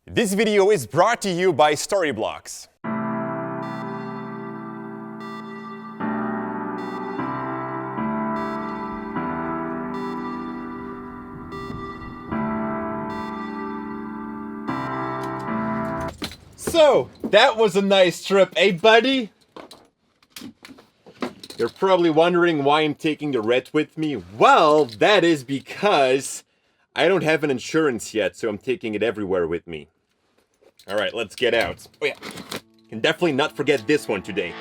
This video is brought to you by Storyblocks. So, that was a nice trip, eh, buddy? You're probably wondering why I'm taking the red with me. Well, that is because I don't have an insurance yet, so I'm taking it everywhere with me. All right, let's get out. Oh yeah, can definitely not forget this one today.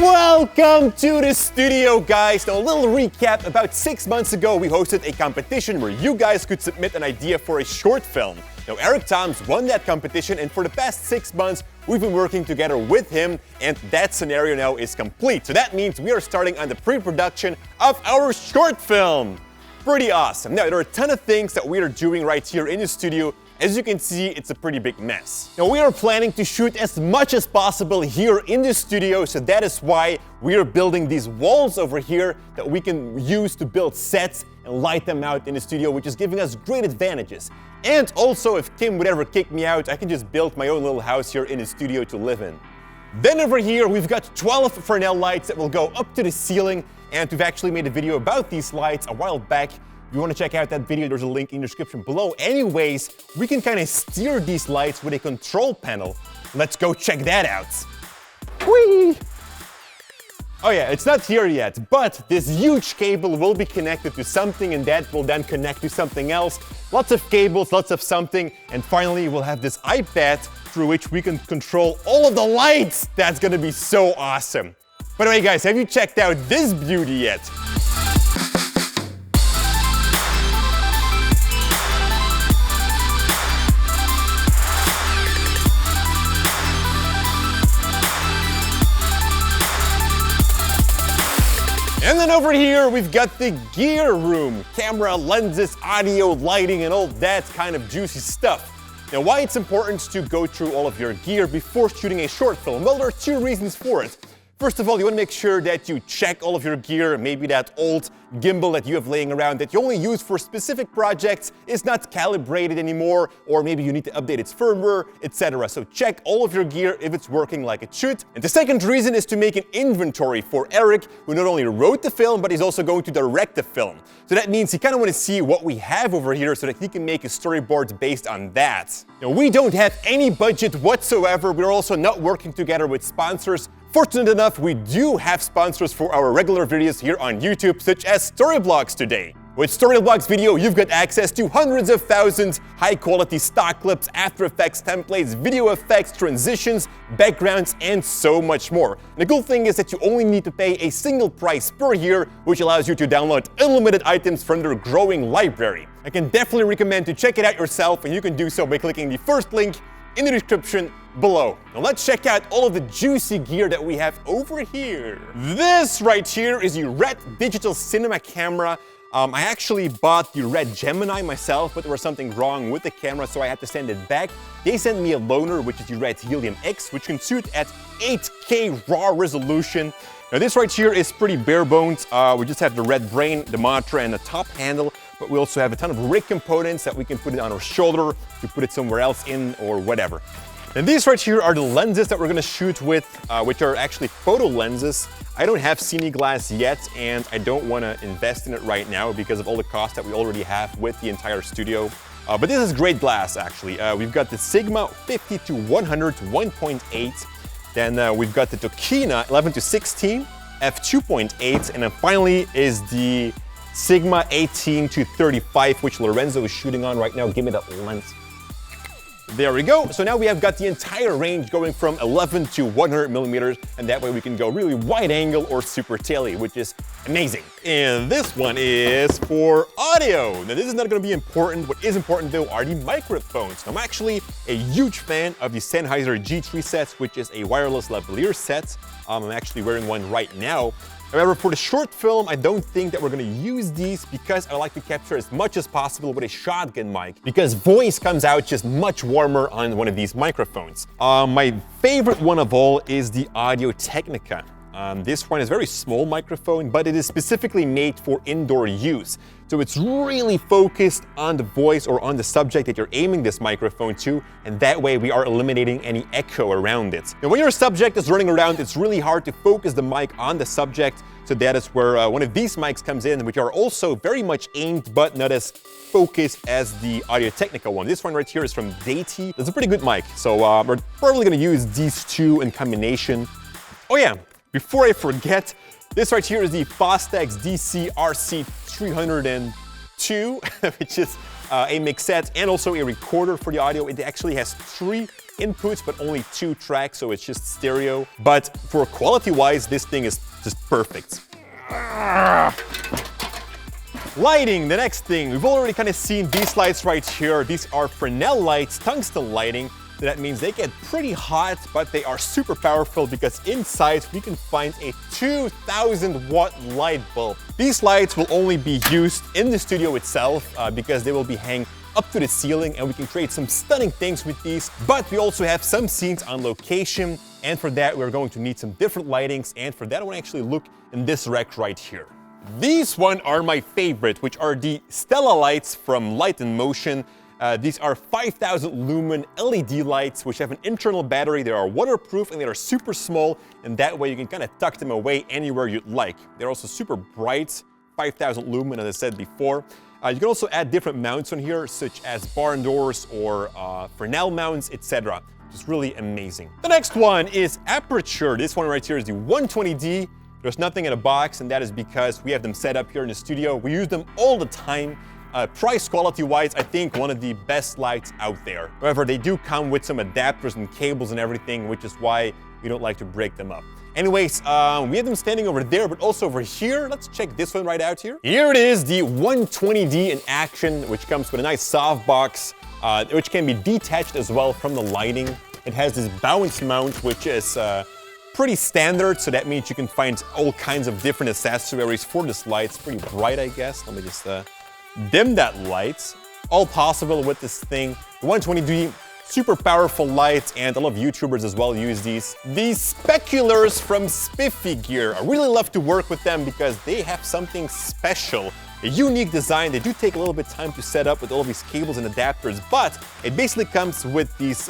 Welcome to the studio, guys. Now, a little recap. About 6 months ago, we hosted a competition where you guys could submit an idea for a short film. Now, Eric Toms won that competition, and for the past 6 months, we've been working together with him, and that scenario now is complete. So that means we are starting on the pre-production of our short film. Pretty awesome. Now, there are a ton of things that we are doing right here in the studio. As you can see, it's a pretty big mess. Now, we are planning to shoot as much as possible here in the studio, so that is why we are building these walls over here that we can use to build sets and light them out in the studio, which is giving us great advantages. And also, if Kim would ever kick me out, I can just build my own little house here in the studio to live in. Then over here, we've got 12 Fresnel lights that will go up to the ceiling, and we've actually made a video about these lights a while back. If you want to check out that video, there's a link in the description below. Anyways, we can kind of steer these lights with a control panel. Let's go check that out. Whee! Oh yeah, it's not here yet, but this huge cable will be connected to something, and that will then connect to something else. Lots of cables, lots of something, and finally we'll have this iPad through which we can control all of the lights. That's gonna be so awesome. By the way, guys, have you checked out this beauty yet? And then over here, we've got the gear room. Camera, lenses, audio, lighting, and all that kind of juicy stuff. Now, why it's important to go through all of your gear before shooting a short film? Well, there are two reasons for it. First of all, you want to make sure that you check all of your gear. Maybe that old gimbal that you have laying around that you only use for specific projects is not calibrated anymore, or maybe you need to update its firmware, etc. So check all of your gear if it's working like it should. And the second reason is to make an inventory for Eric, who not only wrote the film, but he's also going to direct the film. So that means you kind of want to see what we have over here so that he can make a storyboard based on that. Now, we don't have any budget whatsoever. We're also not working together with sponsors. Fortunate enough, we do have sponsors for our regular videos here on YouTube, such as Storyblocks today. With Storyblocks Video, you've got access to hundreds of thousands high-quality stock clips, After Effects templates, video effects, transitions, backgrounds, and so much more. And the cool thing is that you only need to pay a single price per year, which allows you to download unlimited items from their growing library. I can definitely recommend to check it out yourself, and you can do so by clicking the first link in the description below. Now let's check out all of the juicy gear that we have over here. This right here is the Red digital cinema camera. I actually bought the Red Gemini myself, but there was something wrong with the camera, so I had to send it back. They sent me a loaner, which is the Red Helium X, which can shoot at 8K raw resolution. Now this right here is pretty bare bones. We just have the red brain, the mantra, and the top handle, but we also have a ton of rig components that we can put it on our shoulder, to put it somewhere else in, or whatever. And these right here are the lenses that we're gonna shoot with, which are actually photo lenses. I don't have Cine glass yet, and I don't wanna invest in it right now because of all the costs that we already have with the entire studio. But this is great glass, actually. We've got the Sigma 50-100 1.8. Then we've got the Tokina 11-16 f2.8, and then finally is the Sigma 18-35, which Lorenzo is shooting on right now. Give me that lens. There we go. So now we have got the entire range going from 11 to 100 millimeters, and that way we can go really wide angle or super tele, which is amazing. And this one is for audio. Now this is not going to be important. What is important though are the microphones. I'm actually a huge fan of the Sennheiser G3 sets, which is a wireless lavalier set. I'm actually wearing one right now. However, for the short film, I don't think that we're gonna use these because I like to capture as much as possible with a shotgun mic, because voice comes out just much warmer on one of these microphones. My favorite one of all is the Audio Technica. This one is a very small microphone, but it is specifically made for indoor use. So it's really focused on the voice or on the subject that you're aiming this microphone to, and that way we are eliminating any echo around it. Now, when your subject is running around, it's really hard to focus the mic on the subject, so that is where one of these mics comes in, which are also very much aimed, but not as focused as the Audio-Technica one. This one right here is from DJI. It's a pretty good mic, so we're probably gonna use these two in combination. Oh yeah, before I forget, this right here is the Fostex DC RC302, which is a mixette and also a recorder for the audio. It actually has 3 inputs, but only 2 tracks, so it's just stereo. But for quality-wise, this thing is just perfect. Lighting, the next thing. We've already kind of seen these lights right here. These are Fresnel Lights, tungsten lighting. So that means they get pretty hot, but they are super powerful because inside we can find a 2,000 watt light bulb. These lights will only be used in the studio itself because they will be hanging up to the ceiling, and we can create some stunning things with these. But we also have some scenes on location, and for that we're going to need some different lightings, and for that I want to actually look in this rack right here. These one are my favorite, which are the Stella lights from Light in Motion. These are 5,000 lumen LED lights, which have an internal battery. They are waterproof and they are super small, and that way you can kind of tuck them away anywhere you'd like. They're also super bright, 5,000 lumen, as I said before. You can also add different mounts on here, such as barn doors or Fresnel mounts, etc. Which is really amazing. The next one is aperture. This one right here is the 120D. There's nothing in a box, and that is because we have them set up here in the studio. We use them all the time. Price quality wise, I think one of the best lights out there. However, they do come with some adapters and cables and everything, which is why we don't like to break them up. Anyways, we have them standing over there, but also over here. Let's check this one right out here. Here it is, the 120D in action, which comes with a nice softbox, which can be detached as well from the lighting. It has this bounce mount, which is pretty standard, so that means you can find all kinds of different accessories for this light. It's pretty bright, I guess. Let me just dim that light. All possible with this thing. The 120D, super powerful lights, and a lot of YouTubers as well use these. These speculars from Spiffy Gear. I really love to work with them because they have something special. A unique design. They do take a little bit of time to set up with all of these cables and adapters, but it basically comes with these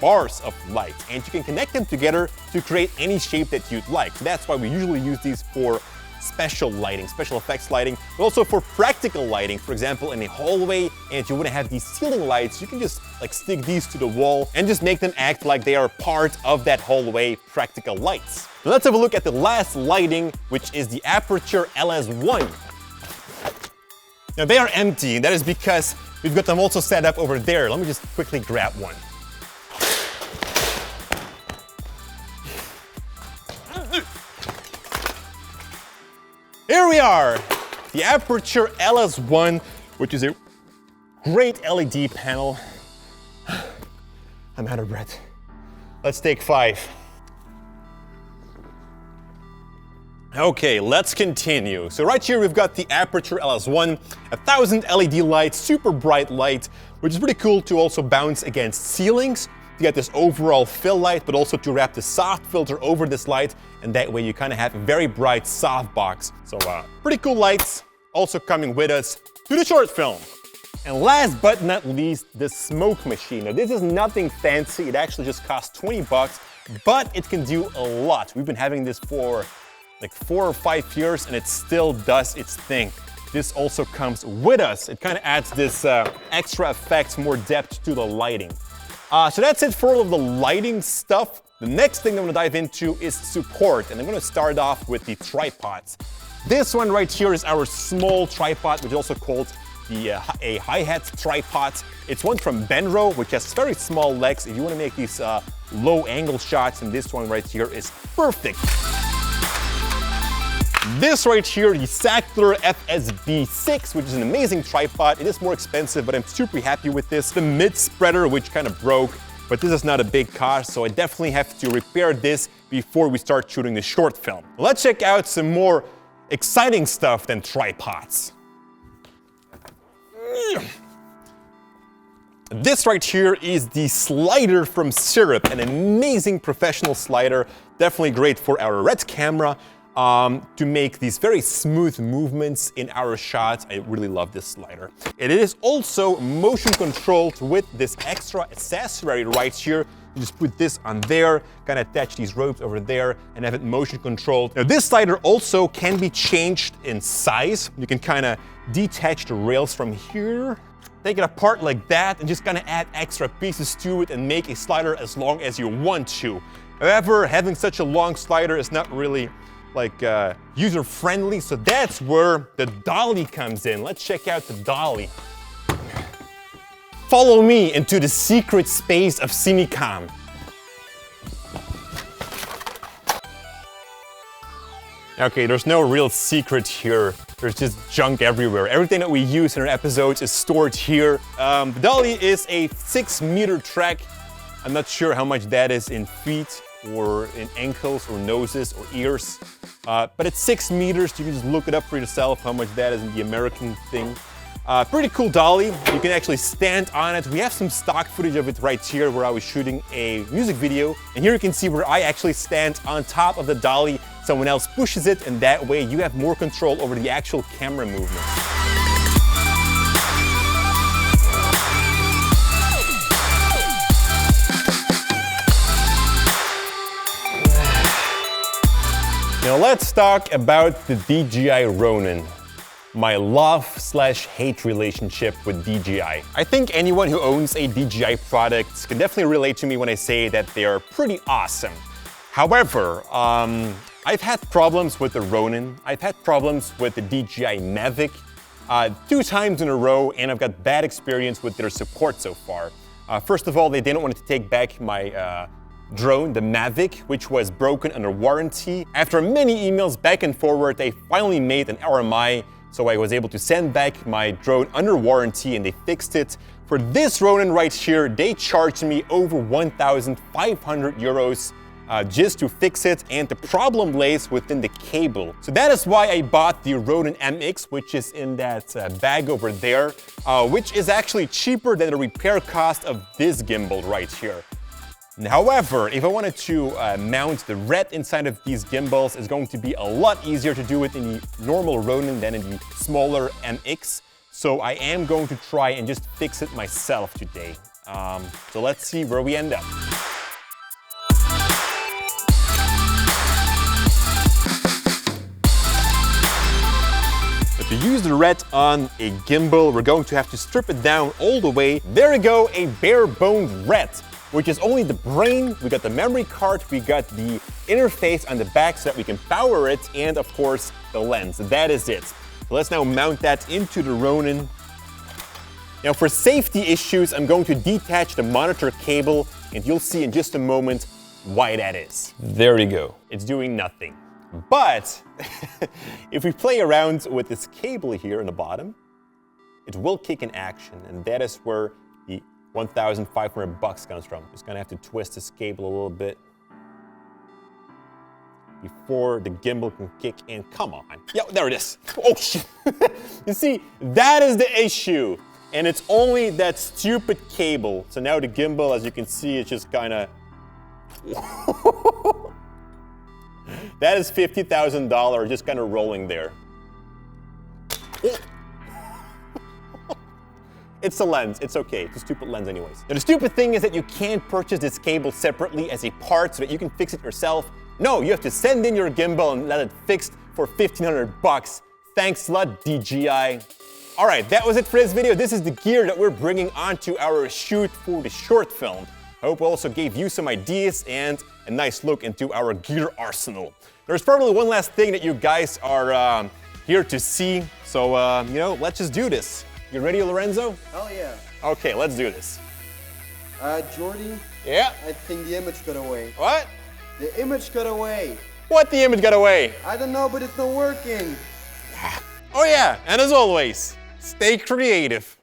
bars of light, and you can connect them together to create any shape that you'd like. So that's why we usually use these for special lighting, special effects lighting, but also for practical lighting. For example, in a hallway, and if you want to have these ceiling lights, you can just like stick these to the wall and just make them act like they are part of that hallway practical lights. Now let's have a look at the last lighting, which is the Aperture LS1. Now they are empty, and that is because we've got them also set up over there. Let me just quickly grab one. Here we are, the Aperture LS1, which is a great LED panel. I'm out of breath. Let's take 5. Okay, let's continue. So right here we've got the Aperture LS1, 1,000 LED lights, super bright light, which is pretty cool to also bounce against ceilings, to get this overall fill light, but also to wrap the soft filter over this light, and that way you kind of have a very bright soft box. So pretty cool lights, also coming with us to the short film. And last but not least, the smoke machine. Now this is nothing fancy, it actually just costs 20 bucks, but it can do a lot. We've been having this for like 4 or 5 years, and it still does its thing. This also comes with us. It kind of adds this extra effect, more depth to the lighting. So that's it for all of the lighting stuff. The next thing I'm gonna dive into is support, and I'm gonna start off with the tripods. This one right here is our small tripod, which is also called a hi-hat tripod. It's one from Benro, which has very small legs. If you wanna make these low angle shots, and this one right here is perfect. This right here, the Sackler FSB6, which is an amazing tripod. It is more expensive, but I'm super happy with this. The mid spreader, which kind of broke, but this is not a big cost, so I definitely have to repair this before we start shooting the short film. Let's check out some more exciting stuff than tripods. This right here is the slider from Syrup, an amazing professional slider, definitely great for our red camera to make these very smooth movements in our shots. I really love this slider. It is also motion controlled with this extra accessory right here. You just put this on there, kind of attach these ropes over there and have it motion controlled. Now this slider also can be changed in size. You can kind of detach the rails from here, take it apart like that, and just kind of add extra pieces to it and make a slider as long as you want to. However, having such a long slider is not really like user-friendly, so that's where the dolly comes in. Let's check out the dolly. Follow me into the secret space of Cinecom. Okay, there's no real secret here. There's just junk everywhere. Everything that we use in our episodes is stored here. The dolly is a 6-meter track. I'm not sure how much that is in feet or in ankles or noses or ears. But it's 6 meters. You can just look it up for yourself how much that is in the American thing. Pretty cool dolly. You can actually stand on it. We have some stock footage of it right here where I was shooting a music video. And here you can see where I actually stand on top of the dolly. Someone else pushes it, and that way you have more control over the actual camera movement. Now let's talk about the DJI Ronin. My love/hate relationship with DJI. I think anyone who owns a DJI product can definitely relate to me when I say that they are pretty awesome. However, I've had problems with the Ronin. I've had problems with the DJI Mavic 2 times in a row, and I've got bad experience with their support so far. First of all, they didn't want to take back my drone, the Mavic, which was broken under warranty. After many emails back and forward, they finally made an RMI. So I was able to send back my drone under warranty and they fixed it. For this Ronin right here, they charged me over 1,500 euros just to fix it, and the problem lays within the cable. So that is why I bought the Ronin MX, which is in that bag over there, which is actually cheaper than the repair cost of this gimbal right here. However, if I wanted to mount the red inside of these gimbals, it's going to be a lot easier to do it in the normal Ronin than in the smaller MX. So I am going to try and just fix it myself today. So let's see where we end up. But to use the red on a gimbal, we're going to have to strip it down all the way. There we go, a bare-boned red, which is only the brain. We got the memory card, we got the interface on the back so that we can power it, and of course, the lens. That is it. So let's now mount that into the Ronin. Now for safety issues, I'm going to detach the monitor cable, and you'll see in just a moment why that is. There we go. It's doing nothing. But if we play around with this cable here on the bottom, it will kick in action, and that is where the 1,500 bucks comes from. Just gonna have to twist this cable a little bit before the gimbal can kick in. Come on. Yeah, there it is. Oh shit. You see, that is the issue. And it's only that stupid cable. So now the gimbal, as you can see, it's just kinda that is $50,000 just kind of rolling there. It's the lens, it's okay, it's a stupid lens anyways. Now the stupid thing is that you can't purchase this cable separately as a part so that you can fix it yourself. No, you have to send in your gimbal and let it fixed for 1,500 bucks. Thanks a lot, DJI. All right, that was it for this video. This is the gear that we're bringing onto our shoot for the short film. I hope I also gave you some ideas and a nice look into our gear arsenal. There's probably one last thing that you guys are here to see. So, you know, let's just do this. You ready, Lorenzo? Hell yeah. Okay, let's do this. Jordy? Yeah? I think the image got away. What? The image got away. What, the image got away? I don't know, but it's not working. Oh yeah, and as always, stay creative.